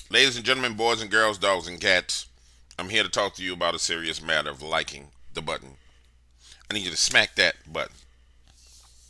Ladies and gentlemen, boys and girls, dogs and cats, I'm here to talk to you about a serious matter of liking the button. I need you to smack that button.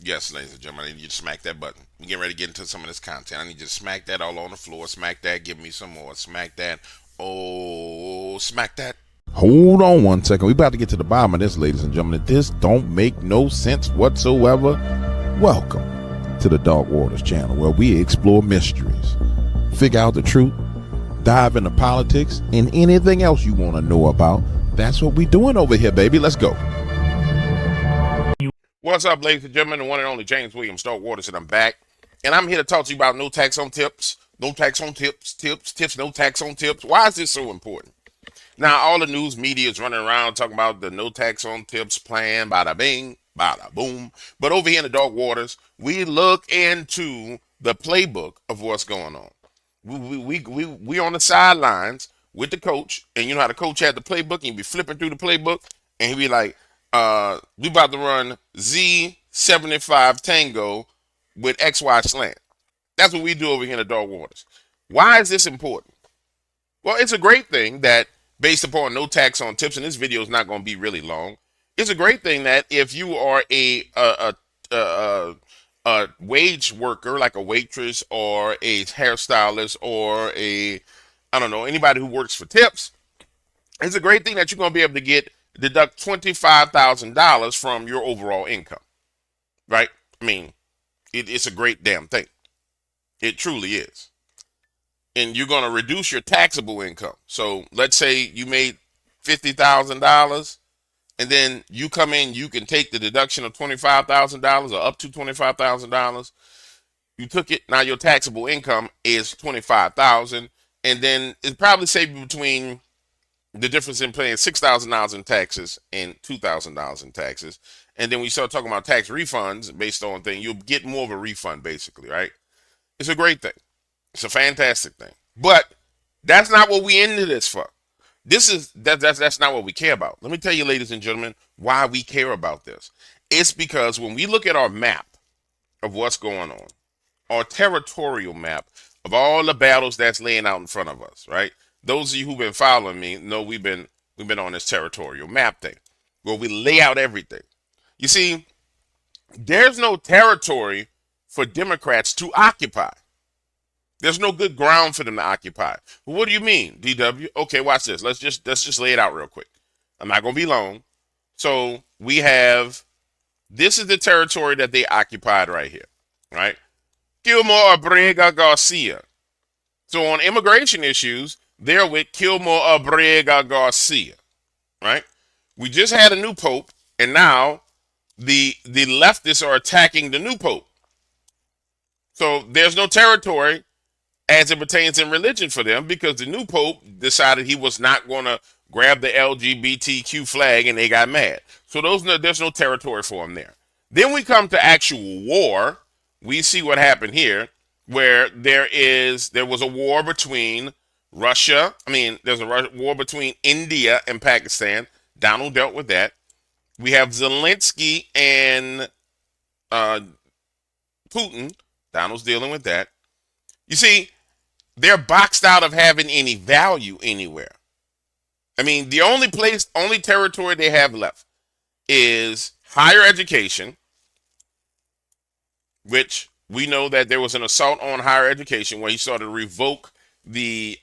Yes, ladies and gentlemen, I need you to smack that button. We're getting ready to get into some of this content. I need you to smack that all on the floor. Smack that. Give me some more. Smack that. Oh, smack that. Hold on one second. We about to get to the bottom of this, ladies and gentlemen. This don't make no sense whatsoever. Welcome to the Dark Waters channel, where we explore mysteries, figure out the truth, dive into politics, and anything else you want to know about. That's what we doing over here, baby. Let's go. What's up, ladies and gentlemen? The one and only James Williams Stark Waters, and I'm back. And I'm here to talk to you about no tax on tips. No tax on tips, no tax on tips. Why is this so important? Now, all the news media is running around talking about the no tax on tips plan, bada bing, bada boom. But over here in the Dark Waters, we look into the playbook of what's going on. We on the sidelines with the coach, and you know how the coach had the playbook, and he'd be flipping through the playbook, and he'd be like, we about to run Z75 Tango with XY slant. That's what we do over here in the Dark Waters. Why is this important? Well, it's a great thing that based upon no tax on tips, and this video is not going to be really long. It's a great thing that if you are a wage worker, like a waitress or a hairstylist or I don't know, anybody who works for tips, it's a great thing that you're going to be able to deduct $25,000 from your overall income, right? I mean, it's a great damn thing. It truly is. And you're going to reduce your taxable income. So let's say you made $50,000 and then you come in, you can take the deduction of $25,000 or up to $25,000. You took it, now your taxable income is $25,000, and then it probably save you between the difference in paying $6,000 in taxes and $2,000 in taxes. And then we start talking about tax refunds based on thing, you'll get more of a refund basically, right? It's a great thing. It's a fantastic thing. But that's not what we into this for. That's not what we care about. Let me tell you, ladies and gentlemen, why we care about this. It's because when we look at our map of what's going on, our territorial map of all the battles that's laying out in front of us, right? Those of you who've been following me know we've been on this territorial map thing where we lay out everything. You see, there's no territory for Democrats to occupy. There's no good ground for them to occupy. Well, what do you mean, DW? Okay, watch this. Let's just lay it out real quick. I'm not gonna be long. So we have this is the territory that they occupied right here, right? Gilmore Abrega Garcia. So on immigration issues, they're with Gilmore Abrega Garcia, right? We just had a new pope, and now the leftists are attacking the new pope. So there's no territory as it pertains in religion for them because the new pope decided he was not going to grab the LGBTQ flag and they got mad. So there's no territory for them there. Then we come to actual war. We see what happened here where there was a war between Russia. I mean, there's a war between India and Pakistan. Donald dealt with that. We have Zelensky and Putin. Donald's dealing with that. You see, they're boxed out of having any value anywhere. I mean, the only territory they have left is higher education, which we know that there was an assault on higher education where he started to revoke the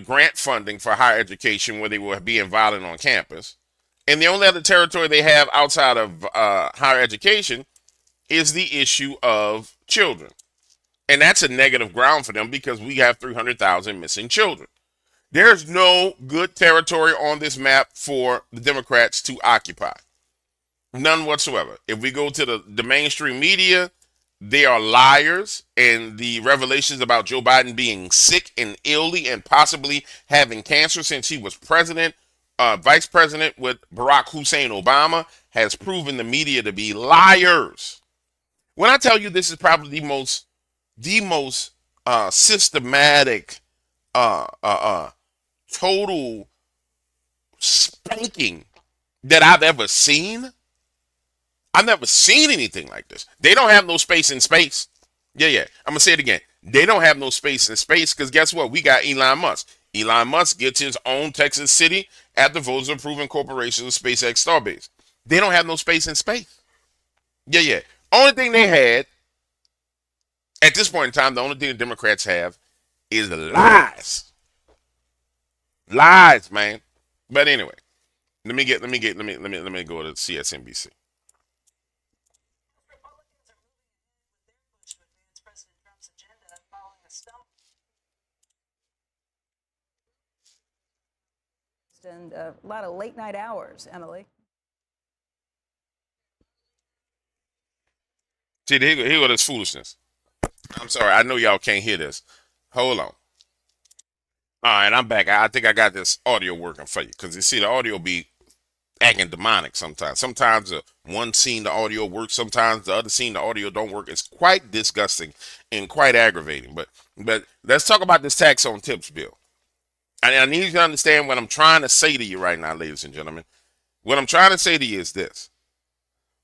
grant funding for higher education where they were being violent on campus. And the only other territory they have outside of higher education is the issue of children. And that's a negative ground for them because we have 300,000 missing children. There's no good territory on this map for the Democrats to occupy. None whatsoever. If we go to the mainstream media, they are liars. And the revelations about Joe Biden being sick and illy and possibly having cancer since he was vice president with Barack Hussein Obama has proven the media to be liars. When I tell you this is probably the most systematic, total spanking that I've ever seen. I've never seen anything like this. They don't have no space in space. Yeah, yeah. I'm gonna say it again. They don't have no space in space because guess what? We got Elon Musk. Elon Musk gets his own Texas city at the Voters Approving Corporation of SpaceX Starbase. They don't have no space in space. Yeah, yeah. Only thing they had at this point in time, the only thing the Democrats have is lies, lies, man. But anyway, let me go to CSNBC. And a lot of late night hours, Emily. See, here go this foolishness. I'm sorry, I know y'all can't hear this. Hold on. All right, I'm back. I think I got this audio working for you because you see the audio be acting demonic sometimes. Sometimes one scene the audio works, sometimes the other scene the audio don't work. It's quite disgusting and quite aggravating. But let's talk about this tax on tips bill. I need you to understand what I'm trying to say to you right now, ladies and gentlemen. What I'm trying to say to you is this: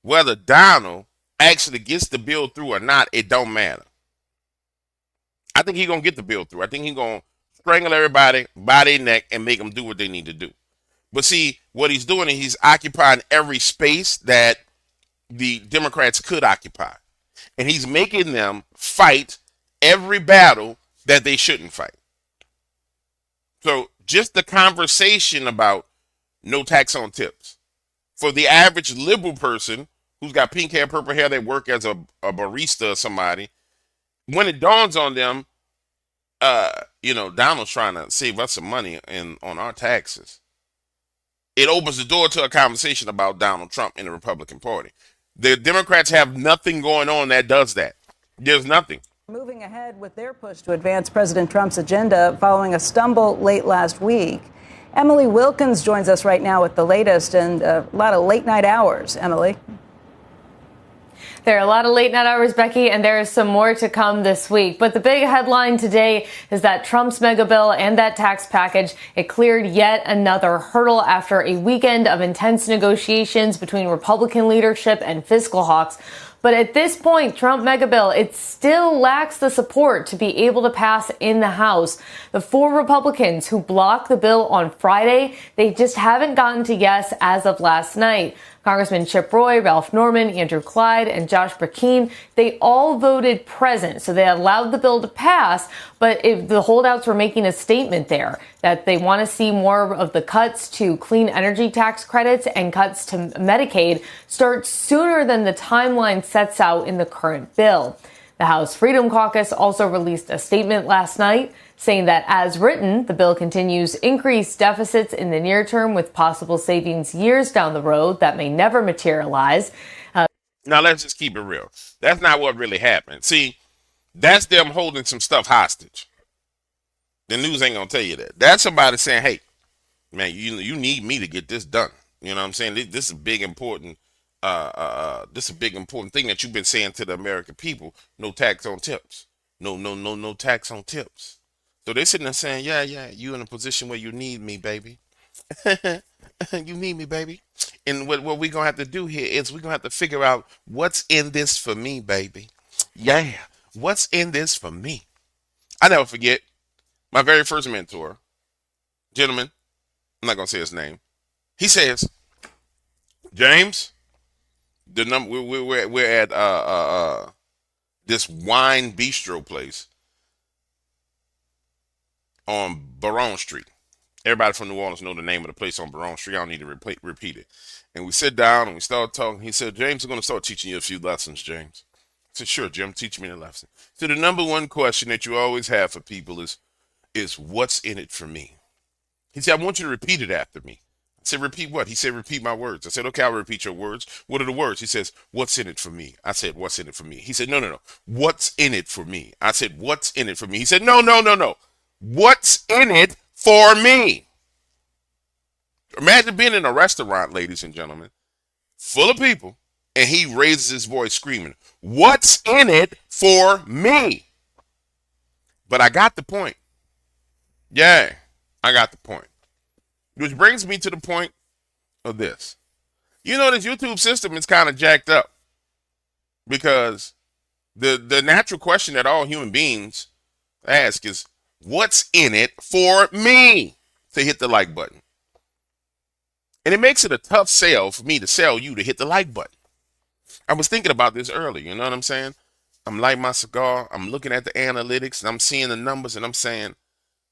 whether Donald actually gets the bill through or not, it don't matter. I think he's gonna get the bill through. I think he's gonna strangle everybody by their neck and make them do what they need to do. But see, what he's doing is he's occupying every space that the Democrats could occupy. And he's making them fight every battle that they shouldn't fight. So just the conversation about no tax on tips. For the average liberal person who's got pink hair, purple hair, they work as a barista or somebody, when it dawns on them, Donald's trying to save us some money on our taxes. It opens the door to a conversation about Donald Trump and the Republican Party. The Democrats have nothing going on that does that. There's nothing. Moving ahead with their push to advance President Trump's agenda following a stumble late last week. Emily Wilkins joins us right now with the latest and a lot of late night hours. Emily. There are a lot of late night hours, Becky, and there is some more to come this week. But the big headline today is that Trump's mega bill and that tax package, it cleared yet another hurdle after a weekend of intense negotiations between Republican leadership and fiscal hawks. But at this point, Trump mega bill, it still lacks the support to be able to pass in the House. The 4 Republicans who blocked the bill on Friday, they just haven't gotten to yes as of last night. Congressman Chip Roy, Ralph Norman, Andrew Clyde, and Josh Brecheen, they all voted present, so they allowed the bill to pass, but if the holdouts were making a statement there that they want to see more of the cuts to clean energy tax credits and cuts to Medicaid start sooner than the timeline sets out in the current bill. The House Freedom Caucus also released a statement last night saying that as written, the bill continues increased deficits in the near term with possible savings years down the road that may never materialize. Now, let's just keep it real. That's not what really happened. See, that's them holding some stuff hostage. The news ain't going to tell you that. That's somebody saying, hey, man, you need me to get this done. You know what I'm saying? This is a big important this is a big important thing that you've been saying to the American people. No tax on tips. No tax on tips. So they're sitting there saying, yeah, you in a position where you need me, baby. You need me, baby. And what we're going to have to do here is we're going to have to figure out what's in this for me, baby. Yeah, what's in this for me? I never forget my very first mentor, gentleman, I'm not going to say his name. He says, James, the number we're at this wine bistro place on Baron Street. Everybody from New Orleans know the name of the place on Baron Street. I don't need to repeat it. And we sit down and we start talking. He said, James, I'm going to start teaching you a few lessons, James. I said, sure, Jim, teach me the lesson. So the number one question that you always have for people is what's in it for me? He said, I want you to repeat it after me. I said, repeat what? He said, repeat my words. I said, okay, I'll repeat your words. What are the words? He says, what's in it for me? I said, what's in it for me? He said, no. What's in it for me? I said, what's in it for me? He said, no. What's in it for me? Imagine being in a restaurant, ladies and gentlemen, full of people, and he raises his voice screaming, what's in it for me? But I got the point. Yeah, I got the point. Which brings me to the point of this. You know, this YouTube system is kind of jacked up because The natural question that all human beings ask is, what's in it for me to hit the like button? And it makes it a tough sell for me to sell you to hit the like button. I was thinking about this earlier, you know what I'm saying? I'm lighting my cigar, I'm looking at the analytics, and I'm seeing the numbers, and I'm saying,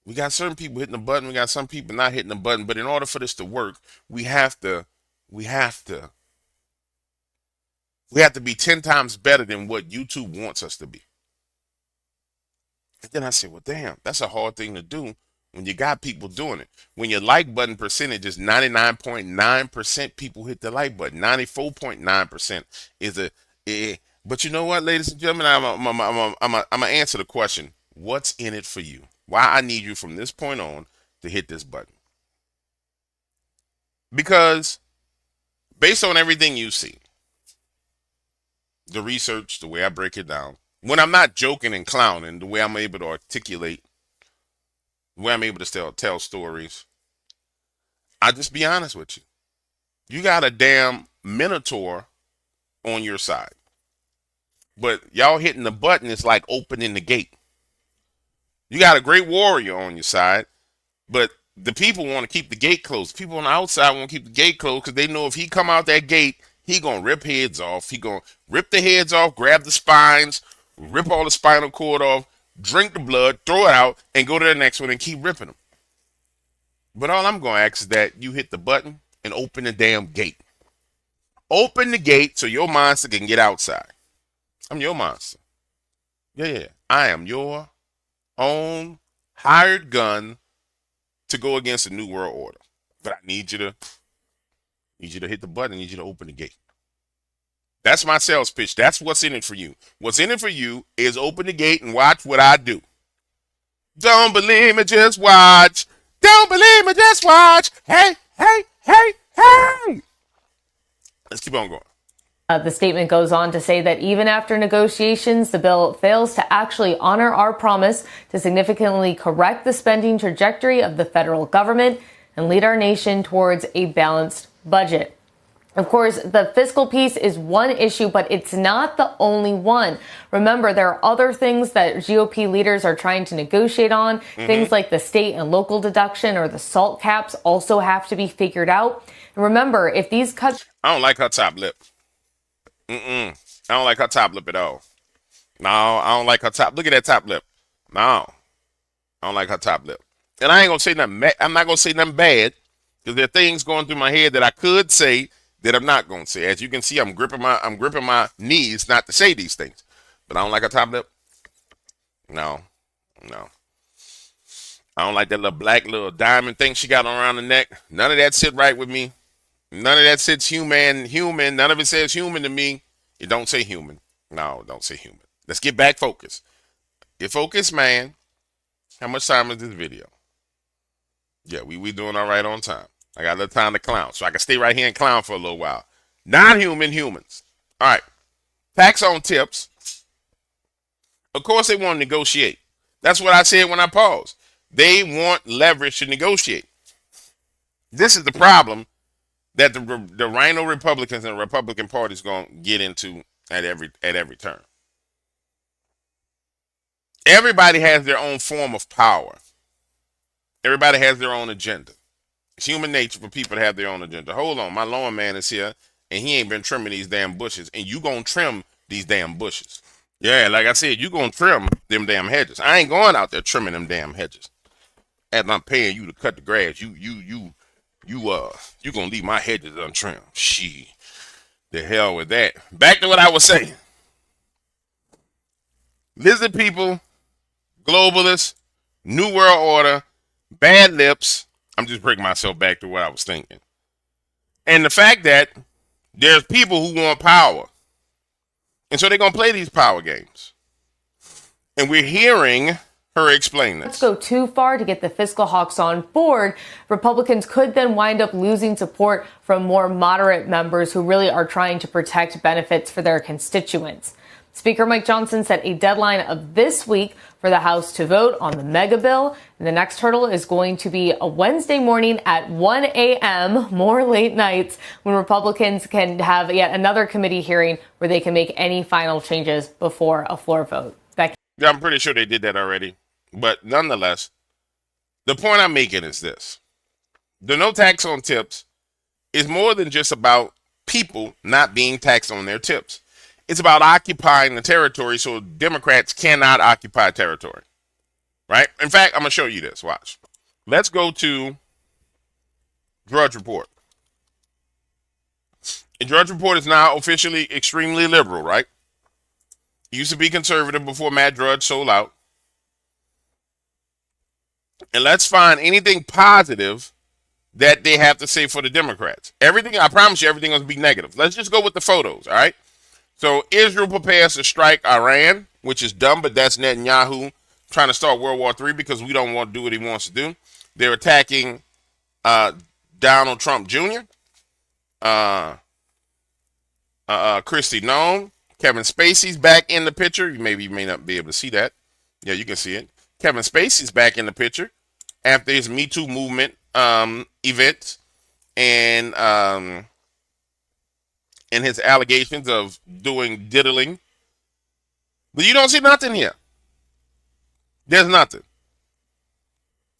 we got certain people hitting the button, we got some people not hitting the button, but in order for this to work, we have to be 10 times better than what YouTube wants us to be. And then I said, well, damn, that's a hard thing to do when you got people doing it. When your like button percentage is 99.9% people hit the like button, 94.9% is but you know what, ladies and gentlemen, I'm going to answer the question, what's in it for you? Why I need you from this point on to hit this button? Because based on everything you see, the research, the way I break it down, when I'm not joking and clowning, the way I'm able to articulate, the way I'm able to tell stories, I just be honest with you. You got a damn minotaur on your side. But y'all hitting the button is like opening the gate. You got a great warrior on your side, but the people want to keep the gate closed. People on the outside want to keep the gate closed because they know if he come out that gate, he going to rip heads off. He going to rip the heads off, grab the spines, rip all the spinal cord off, drink the blood, throw it out, and go to the next one and keep ripping them. But all I'm going to ask is that you hit the button and open the damn gate. Open the gate so your monster can get outside. I'm your monster. Yeah. I am your own hired gun to go against the New World Order. But I need you to hit the button. I need you to open the gate. That's my sales pitch. That's what's in it for you. What's in it for you is open the gate and watch what I do. Don't believe me, just watch. Don't believe me, just watch. Hey. Let's keep on going. The statement goes on to say that even after negotiations, the bill fails to actually honor our promise to significantly correct the spending trajectory of the federal government and lead our nation towards a balanced budget. Of course, the fiscal piece is one issue, but it's not the only one. Remember, there are other things that GOP leaders are trying to negotiate on. Things like the state and local deduction or the SALT caps also have to be figured out. And remember, if these cuts... I don't like her top lip. I don't like her top lip at all. No, I don't like her top. Look at that top lip. No, I don't like her top lip. And I ain't gonna say nothing. I'm not gonna say nothing bad because there are things going through my head that I could say that I'm not gonna say. As you can see, I'm gripping my knees not to say these things. But I don't like her top lip. No. I don't like that little black little diamond thing she got around the neck. None of that sit right with me. None of that says human. None of it says human to me. It don't say human. No, don't say human. Let's get back focused. Get focused, man. How much time is this video? Yeah, we doing all right on time. I got a little time to clown, so I can stay right here and clown for a little while. Non-human humans. All right. Tax on tips. Of course they want to negotiate. That's what I said when I paused. They want leverage to negotiate. This is the problem that the rhino Republicans and the Republican Party is going to get into at every turn. Everybody has their own form of power. Everybody has their own agenda. It's human nature for people to have their own agenda. Hold on, my lawn man is here, and he ain't been trimming these damn bushes, and you going to trim these damn bushes. Yeah, like I said, you going to trim them damn hedges. I ain't going out there trimming them damn hedges. As I'm paying you to cut the grass, you gonna leave my hedges untrimmed. She, the hell with that. Back to what I was saying. Lizard people, globalists, New World Order, bad lips. I'm just bringing myself back to what I was thinking. And the fact that there's people who want power. And so they're gonna play these power games. And we're hearing her explain this. Let's go too far to get the fiscal hawks on board. Republicans could then wind up losing support from more moderate members who really are trying to protect benefits for their constituents. Speaker Mike Johnson set a deadline of this week for the House to vote on the mega bill. And the next hurdle is going to be a Wednesday morning at 1 a.m., more late nights, when Republicans can have yet another committee hearing where they can make any final changes before a floor vote. Becky? Yeah, I'm pretty sure they did that already. But nonetheless, the point I'm making is this. The no tax on tips is more than just about people not being taxed on their tips. It's about occupying the territory so Democrats cannot occupy territory. Right? In fact, I'm going to show you this. Watch. Let's go to Drudge Report. And Drudge Report is now officially extremely liberal, right? It used to be conservative before Matt Drudge sold out. And let's find anything positive that they have to say for the Democrats. Everything, I promise you, everything will be negative. Let's just go with the photos, all right? So Israel prepares to strike Iran, which is dumb, but that's Netanyahu trying to start World War III because we don't want to do what he wants to do. They're attacking Donald Trump Jr., Kristi Noem, Kevin Spacey's back in the picture. You may not be able to see that. Yeah, you can see it. Kevin Spacey's back in the picture after his Me Too movement events and his allegations of doing diddling. But you don't see nothing here. There's nothing.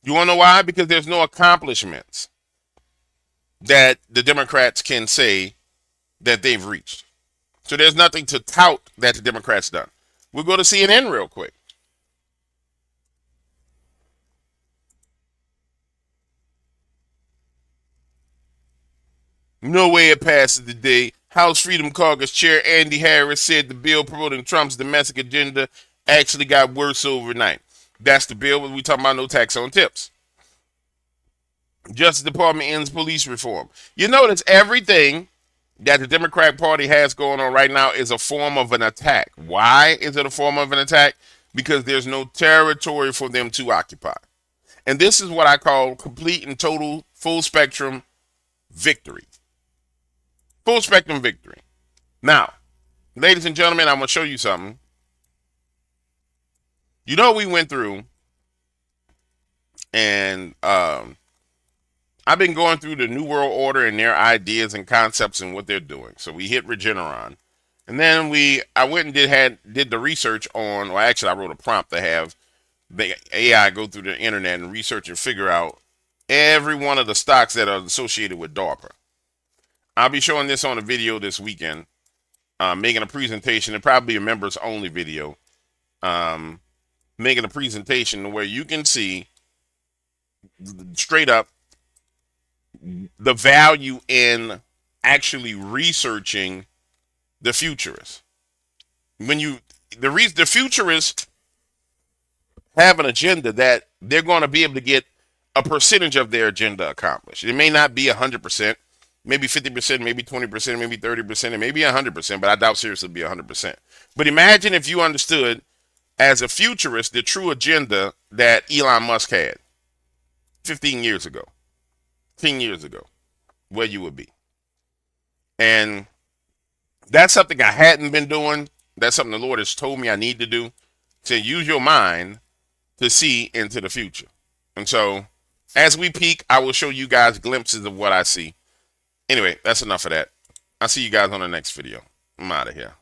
You want to know why? Because there's no accomplishments that the Democrats can say that they've reached. So there's nothing to tout that the Democrats done. We'll go to CNN real quick. No way it passes today. House Freedom Caucus Chair Andy Harris said the bill promoting Trump's domestic agenda actually got worse overnight. That's the bill we talking about, no tax on tips. Justice Department ends police reform. You notice everything that the Democratic Party has going on right now is a form of an attack. Why is it a form of an attack? Because there's no territory for them to occupy. And this is what I call complete and total full spectrum victory. Full spectrum victory. Now, ladies and gentlemen, I'm going to show you something. You know, we went through and I've been going through the New World Order and their ideas and concepts and what they're doing. So we hit Regeneron. And then I went and did the research on, well, actually I wrote a prompt to have the AI go through the internet and research and figure out every one of the stocks that are associated with DARPA. I'll be showing this on a video this weekend, making a presentation. It'll probably be a members only video, making a presentation where you can see straight up the value in actually researching the futurists. The futurists have an agenda that they're going to be able to get a percentage of their agenda accomplished. It may not be 100%. Maybe 50%, maybe 20%, maybe 30%, and maybe 100%, but I doubt seriously it'll be 100%. But imagine if you understood as a futurist the true agenda that Elon Musk had 15 years ago, 10 years ago, where you would be. And that's something I hadn't been doing. That's something the Lord has told me I need to do, to use your mind to see into the future. And so as we peak, I will show you guys glimpses of what I see. Anyway, that's enough of that. I'll see you guys on the next video. I'm out of here.